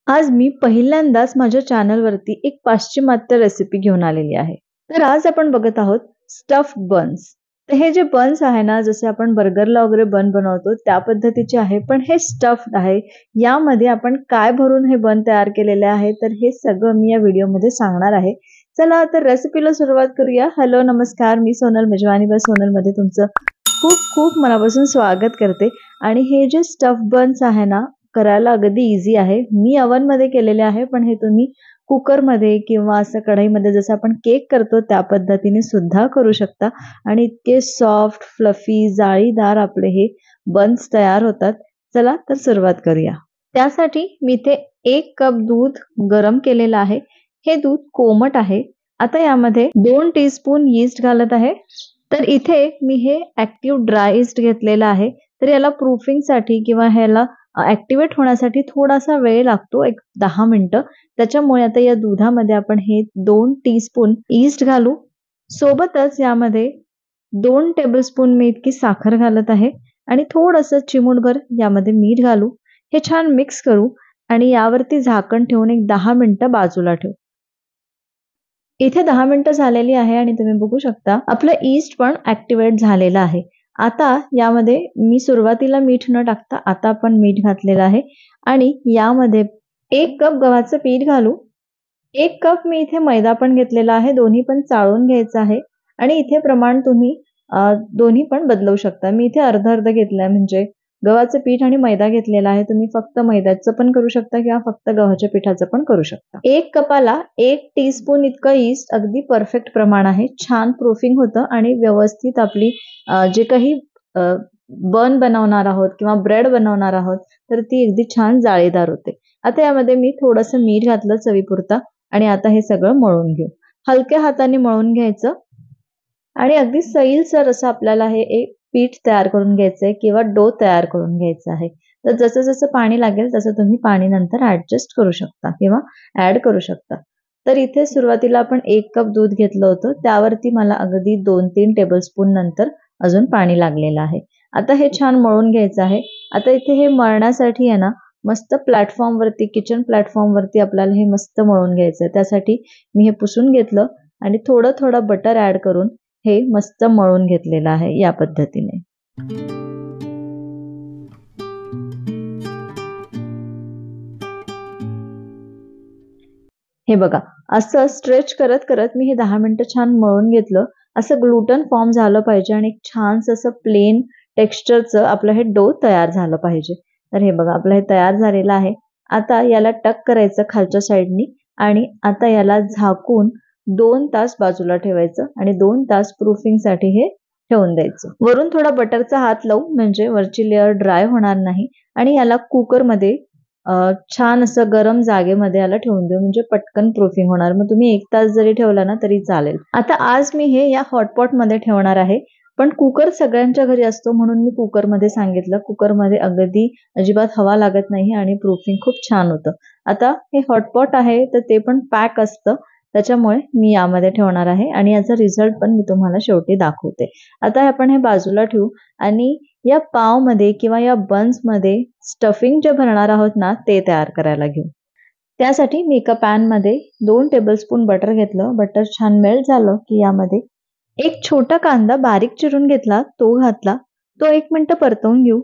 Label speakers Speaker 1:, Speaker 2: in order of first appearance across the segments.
Speaker 1: आज मी पहिल्यांदाच माझ्या चॅनलवरती एक पाश्चिमात्य रेसिपी घेऊन आलेली आहे. तर आज आपण बघत आहोत स्टफ्ड बन्स. तर हे जे बन्स आहे ना, जसे आपण बर्गरला वगैरे बन बनवतो त्या पद्धतीचे आहे, पण हे स्टफ्ड आहे. यामध्ये आपण काय भरून हे बन तयार केलेले आहे, तर हे सगळं मी या व्हिडिओमध्ये सांगणार आहे. चला तर रेसिपीला सुरुवात करूया. हॅलो नमस्कार, मी सोनल मेजवानी बस सोनलमध्ये तुमचं खूप खूप मनापासून स्वागत करते. आणि हे जे स्टफ्ड बन्स आहे ना, करायला अगदी इझी आहे. मी ओव्हनमध्ये केलेले आहे, पण हे तुम्ही कुकरमध्ये किंवा असं कढईमध्ये जसं आपण केक करतो त्या पद्धतीने सुद्धा करू शकता. आणि इतके सॉफ्ट, फ्लफी, जाळीदार आपले हे बन्स तयार होतात. चला तर सुरुवात करूया. त्यासाठी मी इथे 1 कप दूध गरम केलेलं आहे. हे दूध कोमट आहे. आता यामध्ये 2 टीस्पून यीस्ट घालत आहे. तर इथे मी हे ॲक्टिव्ह ड्राय यीस्ट घेतलेलं आहे. तर याला प्रूफिंगसाठी किंवा ह्याला ॲक्टिव्हेट होण्यासाठी थोडासा वेळ लागतो, एक 10 मिनिटं. त्याच्यामुळे आता या दुधामध्ये आपण हे 2 टीस्पून यीस्ट घालू. सोबतच यामध्ये 2 टेबलस्पून मी इतकी साखर घालत आहे आणि थोडंसं चिमूटभर यामध्ये मीठ घालू. हे छान मिक्स करू आणि यावरती झाकण ठेवून एक 10 मिनिटं बाजूला ठेवू. इथे 10 मिनिटं झालेली आहे आणि तुम्ही बघू शकता आपलं यीस्ट पण ॲक्टिव्हेट झालेलं आहे. आता यामध्ये मी सुरुवातीला मीठ न टाकता आता आपण मीठ घातलेलं आहे आणि यामध्ये 1 कप गव्हाचं पीठ घालू. 1 कप मी इथे मैदा पण घेतलेला आहे. दोन्ही पण चाळून घ्यायचं आहे आणि इथे प्रमाण तुम्ही दोन्ही पण बदलवू शकता. मी इथे अर्ध-अर्ध घेतलंय, म्हणजे गव्हाचं पीठ आणि मैदा घेतलेला आहे. तुम्ही फक्त मैद्याचं पण करू शकता किंवा फक्त गव्हाच्या पिठाचं पण करू शकता. 1 कपाला 1 टीस्पून इतकं यीस्ट अगदी परफेक्ट प्रमाण आहे. छान प्रूफिंग होतं आणि व्यवस्थित आपली जे काही बन बनवणार आहोत किंवा ब्रेड बनवणार आहोत तर ती अगदी छान जाळीदार होते. आता यामध्ये मी थोडंसं मीठ घातलं चवीपुरता आणि आता हे सगळं मळून घेऊ. हलक्या हाताने मळून घ्यायचं आणि अगदी सैलसर असं आपल्याला हे एक पीठ तयार करून घ्यायचंय किंवा डो तयार करून घ्यायचा आहे. तर जसं जसं पाणी लागेल तसं तुम्ही पाणी नंतर ऍडजस्ट करू शकता किंवा ऍड करू शकता. तर इथे सुरुवातीला आपण 1 कप दूध घेतलं होतं, त्यावरती मला अगदी 2-3 टेबलस्पून नंतर अजून पाणी लागलेलं आहे. आता हे छान मळून घ्यायचं आहे. आता इथे हे मळण्यासाठी आहे ना, मस्त प्लॅटफॉर्मवरती, किचन प्लॅटफॉर्मवरती आपल्याला हे मस्त मळून घ्यायचं आहे. त्यासाठी मी हे पुसून घेतलं आणि थोडं थोडं बटर ऍड करून हे मस्त मळून घेतलेलं आहे या पद्धतीने. हे बघा, असं स्ट्रेच करत करत मी हे 10 मिनिटं छान मळून घेतलं. असं ग्लुटन फॉर्म झालं पाहिजे आणि एक छानसं असं प्लेन टेक्स्चरचं आपलं हे डो तयार झालं पाहिजे. तर हे बघा, आपलं हे तयार झालेलं आहे. आता याला टक करायचं खालच्या साईडनी आणि आता याला झाकून 2 तास बाजूला ठेवायचं आणि 2 तास प्रूफिंगसाठी हे ठेवून द्यायचं. वरून थोडा बटरचा हात लावू, म्हणजे वरची लेअर ड्राय होणार नाही. आणि याला कुकरमध्ये छान असं गरम जागेमध्ये याला ठेवून देऊ, म्हणजे पटकन प्रूफिंग होणार. मग तुम्ही 1 तास जरी ठेवला ना तरी चालेल. आता आज मी हे या हॉटपॉटमध्ये ठेवणार आहे, पण कुकर सगळ्यांच्या घरी असतो म्हणून मी कुकरमध्ये सांगितलं. कुकरमध्ये अगदी अजिबात हवा लागत नाही आणि प्रूफिंग खूप छान होतं. आता हे हॉटपॉट आहे तर ते पण पॅक असतं, त्याच्यामुळे मी यामध्ये ठेवणार आहे आणि याचा रिझल्ट पण मी तुम्हाला शेवटी दाखवते. आता आपण हे बाजूला ठेवू आणि या पावमध्ये किंवा या बन्समध्ये स्टफिंग जे भरणार आहोत ना ते तयार करायला घेऊ. त्यासाठी मी एका पॅनमध्ये 2 टेबलस्पून बटर घेतलं. बटर छान मेल्ट झालं की यामध्ये एक छोटा कांदा बारीक चिरून घेतला, तो घातला. तो 1 मिनिट परतवून घेऊ.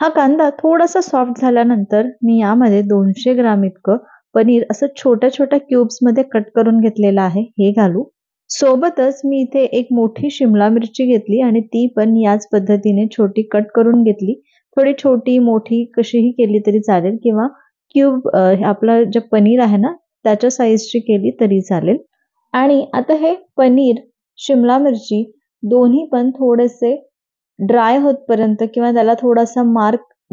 Speaker 1: हा कांदा थोडासा सॉफ्ट झाल्यानंतर मी यामध्ये 200 ग्राम इतकं पनीर असं छोट्या छोट्या क्यूब्समध्ये कट करून घेतलेलं आहे, हे घालू. सोबतच मी इथे एक मोठी शिमला मिरची घेतली आणि ती पण याच पद्धतीने छोटी कट करून घेतली. थोडी छोटी मोठी कशीही केली तरी चालेल किंवा क्यूब आपलं जे पनीर आहे ना त्याच्या साईजची केली तरी चालेल. आणि आता हे पनीर, शिमला मिरची दोन्ही पण थोडेसे ड्राय होतपर्यंत किंवा त्याला थोडासा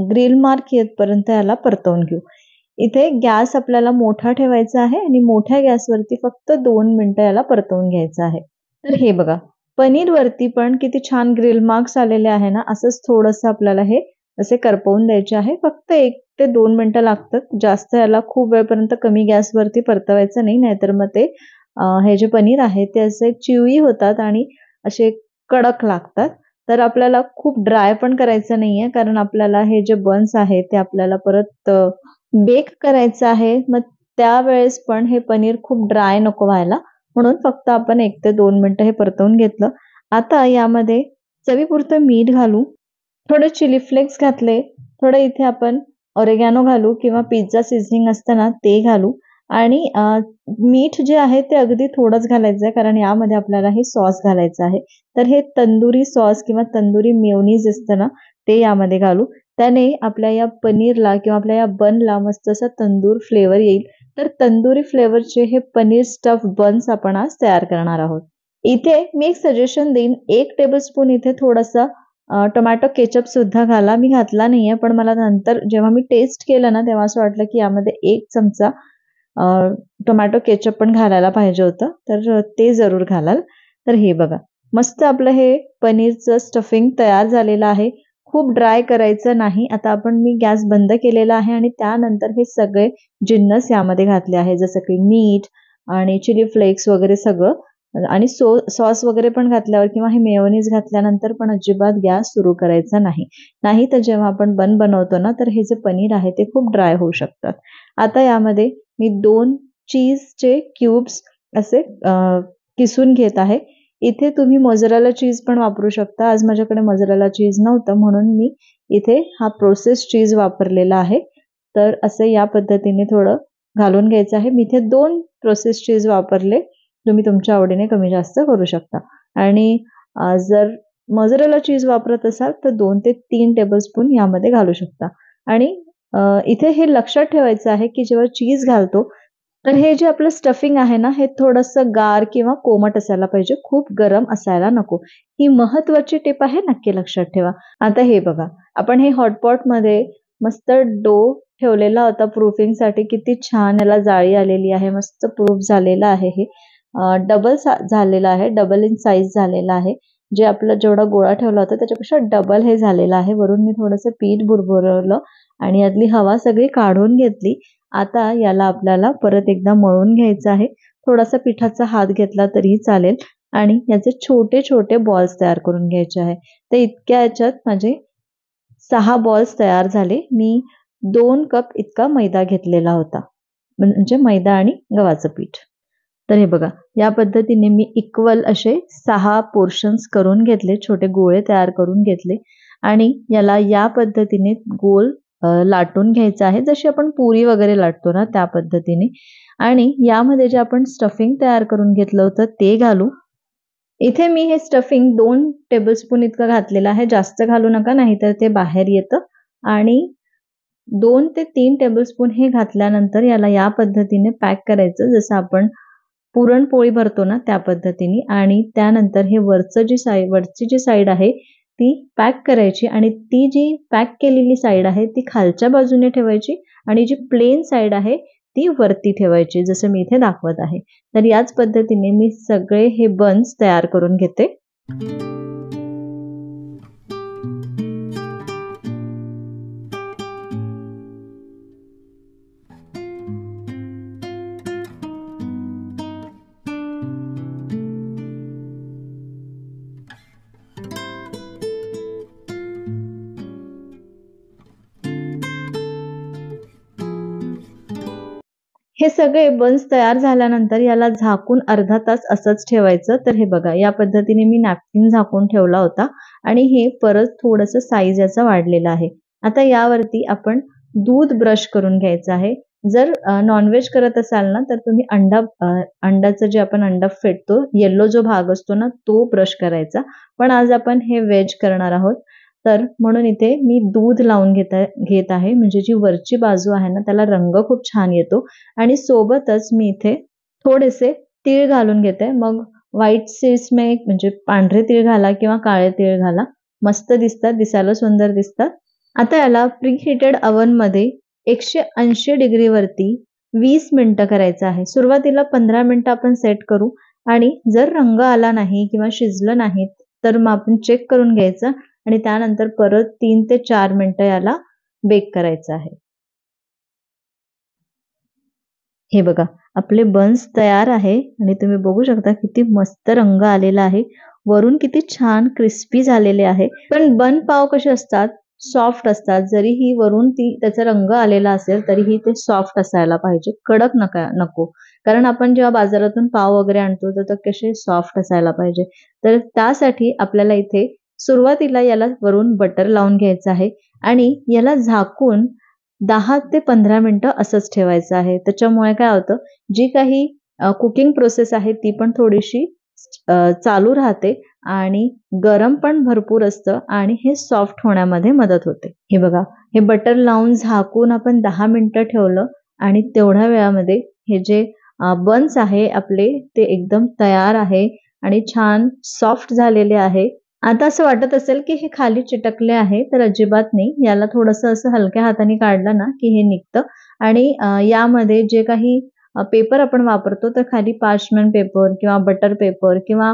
Speaker 1: ग्रिल मार्क येतपर्यंत याला परतवून घेऊ. इथे गॅस आपल्याला मोठा ठेवायचा आहे आणि मोठ्या गॅसवरती फक्त 2 मिनिटं याला परतवून घ्यायचं आहे. तर हे बघा, पनीरवरती पण किती छान ग्रिल मार्क्स आलेले आहे ना. असंच थोडंसं आपल्याला हे असे करपवून द्यायचे आहे. फक्त 1 ते 2 मिनिटं लागतात. जास्त याला खूप वेळपर्यंत कमी गॅसवरती परतवायचं नाही, नाहीतर मग ते हे जे पनीर आहे ते असे चिवई होतात आणि असे कडक लागतात. तर आपल्याला खूप ड्राय पण करायचं नाहीये, कारण आपल्याला हे जे बन्स आहे ते आपल्याला परत बेक करायचं आहे. मग त्यावेळेस पण हे पनीर खूप ड्राय नको व्हायला, म्हणून फक्त आपण 1 ते 2 मिनिटं हे परतवून घेतलं. आता यामध्ये चवीपुरतं मीठ घालू, थोडे चिली फ्लेक्स घातले, थोडं इथे आपण ऑरेगॅनो घालू किंवा पिझ्झा सीझनिंग असतं ना ते घालू आणि मीठ जे आहे ते अगदी थोडंच घालायचं आहे, कारण यामध्ये आपल्याला हे सॉस घालायचं आहे. तर हे तंदुरी सॉस किंवा तंदुरी मेयोनीज असतं ना ते यामध्ये घालू. त्याने आपल्या या पनीरला किंवा आपल्या या बनला मस्त असा तंदूर फ्लेवर येईल. तर तंदुरी फ्लेवरचे हे पनीर स्टफ बन्स आपण आज तयार करणार आहोत. इथे मी एक सजेशन देईन, 1 टेबलस्पून इथे थोडासा टोमॅटो केचप सुद्धा घाला. मी घातला नाहीये, पण मला नंतर जेव्हा मी टेस्ट केलं ना, तेव्हा असं वाटलं की यामध्ये 1 चमचा टोमॅटो केचप पण घालायला पाहिजे होतं. तर ते जरूर घालाल. तर हे बघा, मस्त आपलं हे पनीरचं स्टफिंग तयार झालेलं आहे. खूप ड्राय करायचं नाही. आता मी गॅस बंद केलेला आहे आणि त्यानंतर हे सगळे जिन्नस यामध्ये घातले आहे, जसं की मीठ आणि चिली फ्लेक्स वगैरे सगळं आणि सॉस वगैरे पण घातल्यावर किंवा हे मेयोनीज घातल्यानंतर पण अजिबात गॅस सुरू करायचा नाही. नाहीतर जेव्हा आपण बन बनवतो ना, तर हे जे पनीर आहे ते खूप ड्राय होऊ शकतात. आता यामध्ये मी 2 चीजचे क्यूब्स असे किसून घेत आहे. इथे तुम्ही मोझरेला चीज पण वापरू शकता. आज माझ्याकडे मोझरेला चीज नव्हतं, म्हणून मी इथे हा प्रोसेस्ड चीज वापरलेला आहे. तर असे या पद्धतीने थोडं घालून घ्यायचं आहे. मी इथे 2 प्रोसेस्ड चीज वापरले. तुम्ही तुमच्या आवडीने कमी जास्त करू शकता. आणि जर मोझरेला चीज वापरत असाल तर 2 ते 3 टेबलस्पून यामध्ये घालू शकता. आणि इथे हे लक्षात ठेवायचं आहे की जेव्हा चीज घालतो तर हे जे आपलं स्टफिंग आहे ना, हे थोडंसं गार किंवा कोमट असायला पाहिजे, खूप गरम असायला नको. ही महत्त्वाची टिप आहे, नक्की लक्षात ठेवा. आता हे बघा, आपण हे हॉटपॉटमध्ये मस्त डो ठेवलेला होता प्रूफिंगसाठी. किती छान याला जाळी आलेली आहे, मस्त प्रूफ झालेलं आहे हे. डबल झालेलं आहे, डबल इन साईज झालेला आहे. जे आपला जेवढा गोळा ठेवला होता त्याच्यापेक्षा डबल हे झालेलं आहे. वरून मी थोडंसं पीठ बुरबुरवलं आणि यातली हवा सगळी काढून घेतली. आता याला आपल्याला परत एकदा मळून घ्यायचं आहे. थोडासा पिठाचा हात घेतला तरीही चालेल आणि याचे छोटे छोटे बॉल्स तयार करून घ्यायचे आहे. तर इतक्या याच्यात माझे 6 बॉल्स तयार झाले. मी 2 कप इतका मैदा घेतलेला होता, म्हणजे मैदा आणि गव्हाचं पीठ. तर हे बघा, या पद्धतीने मी इक्वल असे 6 पोर्शन्स करून घेतले, छोटे गोळे तयार करून घेतले आणि याला या पद्धतीने गोल लाटून घ्यायचं आहे, जशी आपण पुरी वगैरे लाटतो ना त्या पद्धतीने. आणि यामध्ये जे आपण स्टफिंग तयार करून घेतलं होतं ते घालू. इथे मी हे स्टफिंग 2 टेबलस्पून इतकं घातलेलं आहे. जास्त घालू नका, नाहीतर ते बाहेर येतं. आणि 2 ते 3 टेबलस्पून हे घातल्यानंतर याला या पद्धतीने पॅक करायचं, जसं आपण पुरणपोळी भरतो ना त्या पद्धतीने. आणि त्यानंतर हे वरची जी साईड आहे ती पॅक करायची आणि ती जी पॅक केलेली साईड आहे ती खालच्या बाजूने ठेवायची आणि जी प्लेन साईड आहे ती वरती ठेवायची, जसं मी इथे दाखवत आहे. तर याच पद्धतीने मी सगळे हे बन्स तयार करून घेते. हे सगळे बन्स तयार झाल्यानंतर याला झाकून अर्धा तास असंच ठेवायचं. तर हे बघा, या पद्धतीने मी नॅपकिन झाकून ठेवला होता आणि हे परत थोडंसं साईज याचा वाढलेला आहे. आता यावरती आपण दूध ब्रश करून घ्यायचं आहे. जर नॉनव्हेज करत असाल ना, तर तुम्ही अंड्याचं जे आपण अंडा फेटतो, येलो जो भाग असतो ना, तो ब्रश करायचा. पण आज आपण हे व्हेज करणार आहोत. तर म्हणून इथे मी दूध लावून घेत आहे, म्हणजे जी वरची बाजू आहे ना, त्याला रंग खूप छान येतो. आणि सोबतच मी इथे थोडेसे तीळ घालून घेते. मग व्हाईट सेसमे म्हणजे पांढरे तीळ घाला किंवा काळे तीळ घाला, मस्त दिसतात, दिसायला सुंदर दिसतात. आता याला प्रीहीटेड ओव्हनमध्ये 180 डिग्रीवरती 20 मिनिटं करायचं आहे. सुरुवातीला 15 मिनिटं आपण सेट करू आणि जर रंग आला नाही किंवा शिजलं नाही तर मग आपण चेक करून घ्यायचं आणि त्यानंतर परत 3 ते 4 मिनिटं याला बेक करायचं आहे. हे बघा, आपले बन्स तयार आहे आणि तुम्ही बघू शकता किती मस्त रंग आलेला आहे. वरून किती छान क्रिस्पी झालेले आहे. पण बन पाव कसे असतात, सॉफ्ट असतात. जरीही वरून त्याचा रंग आलेला असेल तरीही ते सॉफ्ट असायला पाहिजे, कडक नको. कारण आपण जेव्हा बाजारातून पाव वगैरे आणतो तर ते कसे सॉफ्ट असायला पाहिजे. तर त्यासाठी आपल्याला इथे सुरुवातीला याला वरून बटर लावून घ्यायचं आहे आणि याला झाकून 10 ते 15 मिनिटं असंच ठेवायचं आहे. त्याच्यामुळे काय होतं, जी काही कुकिंग प्रोसेस आहे ती पण थोडीशी चालू राहते आणि गरम पण भरपूर असतं आणि हे सॉफ्ट होण्यामध्ये मदत होते. हे बघा, हे बटर लावून झाकून आपण 10 मिनिटं ठेवलं आणि तेवढ्या वेळामध्ये हे जे बन्स आहे आपले ते एकदम तयार आहे आणि छान सॉफ्ट झालेले आहे. आता असं वाटत असेल की हे खाली चिटकले आहे, तर अजिबात नाही. याला थोडंसं असं हलक्या हाताने काढलं ना की हे निघतं आणि यामध्ये जे काही पेपर आपण वापरतो तर खाली पार्चमेंट पेपर किंवा बटर पेपर किंवा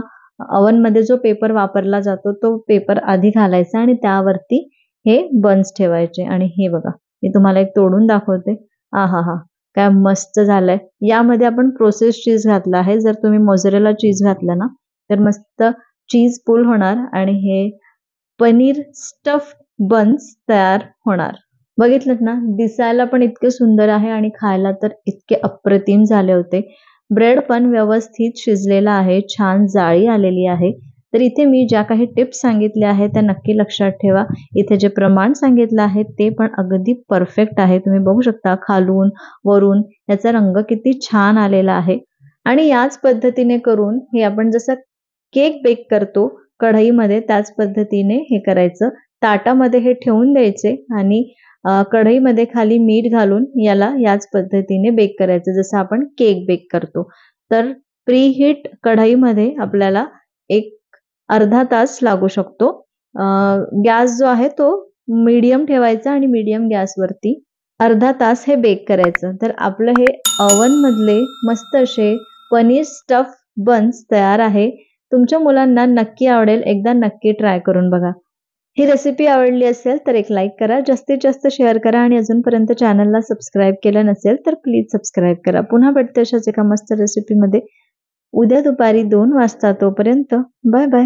Speaker 1: ओव्हनमध्ये जो पेपर वापरला जातो तो पेपर आधी घालायचा आणि त्यावरती हे बन्स ठेवायचे. आणि हे बघा, मी तुम्हाला एक तोडून दाखवते. आहाहा, काय मस्त झालंय. यामध्ये आपण प्रोसेस चीज घातला आहे. जर तुम्ही मोझरेला चीज घातलं ना तर मस्त चीज पूल होणार आणि हे पनीर स्टफ बन्स तयार होणार. बघितलंत ना, दिसायला पण इतके सुंदर आहे आणि खायला तर इतके अप्रतिम झाले होते. ब्रेड पण व्यवस्थित शिजलेला आहे, छान जाळी आलेली आहे. तर इथे मी ज्या काही टिप्स सांगितल्या आहेत त्या नक्की लक्षात ठेवा. इथे जे प्रमाण सांगितलं आहे ते पण अगदी परफेक्ट आहे. तुम्ही बघू शकता खालून वरून याचा रंग किती छान आलेला आहे. आणि याच पद्धतीने करून हे आपण जसं केक बेक करतो कढईमध्ये त्याच पद्धतीने हे करायचं. ताटामध्ये हे ठेवून द्यायचे आणि कढईमध्ये खाली मीठ घालून याला याच पद्धतीने बेक करायचं जसं आपण केक बेक करतो. तर प्रीहीट कढईमध्ये आपल्याला एक अर्धा तास लागू शकतो. गॅस जो आहे तो मीडियम ठेवायचा आणि मीडियम गॅसवरती अर्धा तास हे बेक करायचं. तर आपलं हे ओव्हनमधले मस्त असे पनीर स्टफ बन्स तयार आहे. तुमच्या मुलांना नक्की आवडेल. एकदा नक्की ट्राय करून बघा. ही रेसिपी आवडली असेल तर एक लाईक करा, जास्तीत जास्त शेअर करा आणि अजूनपर्यंत चॅनलला सबस्क्राईब केलं नसेल तर प्लीज सबस्क्राईब करा. पुन्हा भेटते अशाच एका मस्त रेसिपीमध्ये उद्या दुपारी 2 वाजता. तोपर्यंत बाय बाय.